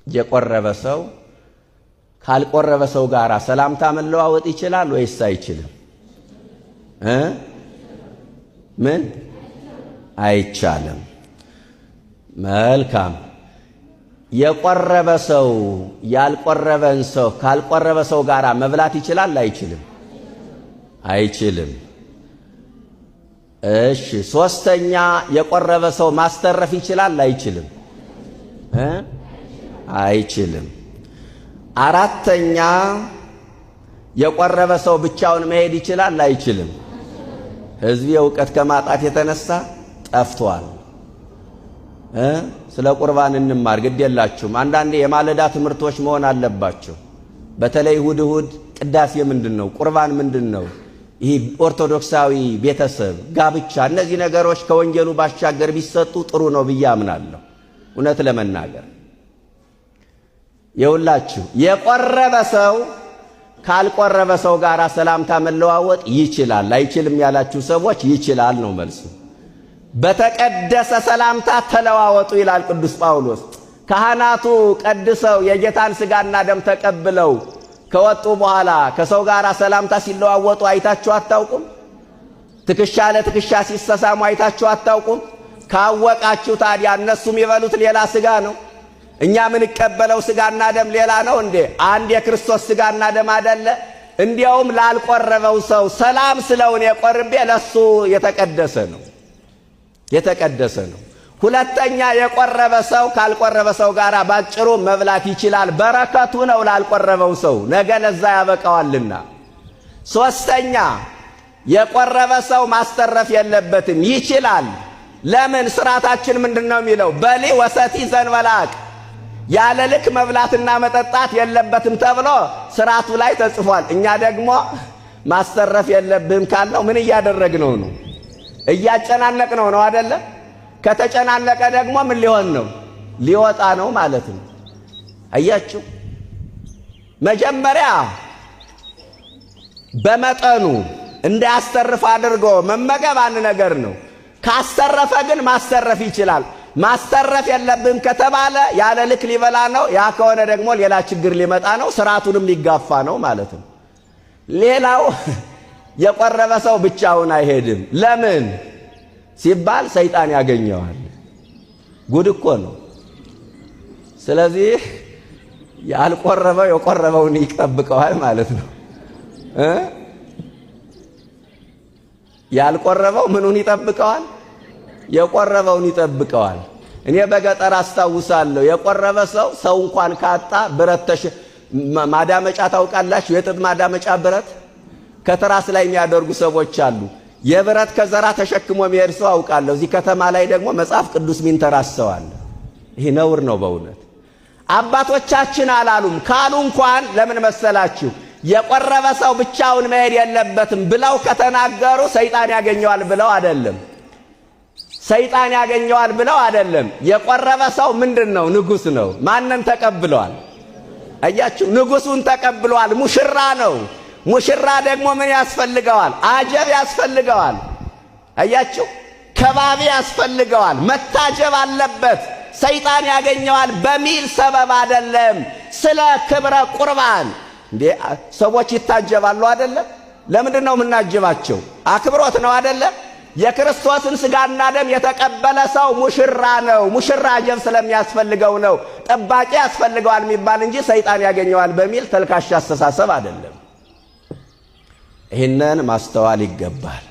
የቆረበ ሰው ካልቆረበ ሰው ጋር ሰላምታ መለዋወጥ ይችላል ወይስ አይችልም? ምን አይቻልም። መልካም። የቆረበ ሰው ያልቆረበን ሰው ካልቆረበ ሰው ጋር መብላት ይችላል አይችልም? አይችልም። እሺ፣ ሶስተኛ የቆረበ ሰው ማስተረፍ ይችላል አይችልም? አይችልም። አራተኛ የቆረበ ሰው ብቻውን መሄድ ይችላል አይችልም? ሕዝብ እውቀት ከማጣት የተነሳ ጠፍቷል። ስለ ቁርባን እንማር ግድ የላችሁም። አንዳንዴ የማለዳ ትምህርቶች መሆን አለባቸው። በተለይ እሁድ እሁድ ቅዳሴ ምንድነው? ቁርባን ምንድነው? ይህ ኦርቶዶክሳዊ ቤተሰብ ጋብቻ፣ እነዚህ ነገሮች ከወንጌሉ ባሻገር ቢሰጡ ጥሩ ነው ብዬ አምናለሁ። እውነት ለመናገር የሁላችሁ የቆረበ ሰው ካልቆረበ ሰው ጋር ሰላምታ መለዋወጥ ይችላል። አይችልም ያላችሁ ሰዎች ይችላል ነው መልሱ። በተቀደሰ ሰላምታ ተለዋወጡ ይላል ቅዱስ ጳውሎስ። ካህናቱ ቀድሰው የጌታን ሥጋና ደም ተቀብለው ከወጡ በኋላ ከሰው ጋር ሰላምታ ሲለዋወጡ አይታችሁ አታውቁም? ትከሻ ለትከሻ ሲሰሳሙ አይታችሁ አታውቁም? ካወቃችሁ ታዲያ እነሱም የበሉት ሌላ ሥጋ ነው፣ እኛ የምንቀበለው ሥጋና ደም ሌላ ነው እንዴ? አንድ የክርስቶስ ሥጋና ደም አይደለ? እንዲያውም ላልቆረበው ሰው ሰላም ስለውን የቆርቤ ለሱ የተቀደሰ ነው፣ የተቀደሰ ነው። ሁለተኛ የቆረበ ሰው ካልቆረበ ሰው ጋር ባጭሩ መብላት ይችላል። በረከቱ ነው ላልቆረበው ሰው፣ ነገ ለዛ ያበቃዋልና። ሶስተኛ የቆረበ ሰው ማስተረፍ የለበትም፣ ይችላል። ለምን? ስርዓታችን ምንድነው የሚለው? በሊ ወሰቲ ዘንበላቅ፣ ያለ ልክ መብላትና መጠጣት የለበትም ተብሎ ስርዓቱ ላይ ተጽፏል። እኛ ደግሞ ማስተረፍ የለብህም ካልነው ምን እያደረግነው ነው? እያጨናነቅነው ነው አይደለ? ከተጨናነቀ ደግሞ ምን ሊሆን ነው? ሊወጣ ነው ማለት ነው። አያችሁ፣ መጀመሪያ በመጠኑ እንዳያስተርፍ አድርጎ መመገብ አንድ ነገር ነው። ካስተረፈ ግን ማስተረፍ ይችላል። ማስተረፍ የለብህም ከተባለ ያለ ልክ ሊበላ ነው። ያ ከሆነ ደግሞ ሌላ ችግር ሊመጣ ነው፣ ስርዓቱንም ሊጋፋ ነው ማለት ነው። ሌላው የቆረበ ሰው ብቻውን አይሄድም። ለምን ሲባል ሰይጣን ያገኘዋል። ጉድ እኮ ነው። ስለዚህ ያልቆረበው የቆረበውን ይጠብቀዋል ማለት ነው። ያልቆረበው ምኑን ይጠብቀዋል? የቆረበውን ይጠብቀዋል። እኔ በገጠር አስታውሳለሁ፣ የቆረበ ሰው እንኳን ካጣ ብረት ማዳመጫ ታውቃላችሁ? የጥጥ ማዳመጫ ብረት ከትራስ ላይ የሚያደርጉ ሰዎች አሉ። የብረት ከዘራ ተሸክሞ የሚሄድ ሰው አውቃለሁ። እዚህ ከተማ ላይ ደግሞ መጽሐፍ ቅዱስ ሚንተራሰዋል። ይህ ነውር ነው በእውነት። አባቶቻችን አላሉም። ካሉ እንኳን ለምን መሰላችሁ? የቆረበ ሰው ብቻውን መሄድ የለበትም ብለው ከተናገሩ ሰይጣን ያገኘዋል ብለው አይደለም። ሰይጣን ያገኘዋል ብለው አይደለም። የቆረበ ሰው ምንድነው? ንጉሥ ነው። ማንን ተቀብለዋል? አያችሁ፣ ንጉሡን ተቀብለዋል። ሙሽራ ነው። ሙሽራ ደግሞ ምን ያስፈልገዋል? አጀብ ያስፈልገዋል። አያችሁ፣ ከባቢ ያስፈልገዋል። መታጀብ አለበት። ሰይጣን ያገኘዋል በሚል ሰበብ አይደለም። ስለ ክብረ ቁርባን እንዴ ሰዎች ይታጀባሉ አይደለም? ለምንድን ነው የምናጅባቸው? አክብሮት ነው አይደለም? የክርስቶስን ሥጋና ደም የተቀበለ ሰው ሙሽራ ነው። ሙሽራ አጀብ ስለሚያስፈልገው ነው ጠባቂ ያስፈልገዋል የሚባል እንጂ ሰይጣን ያገኘዋል በሚል ተልካሻ አስተሳሰብ አይደለም። ይህንን ማስተዋል ይገባል።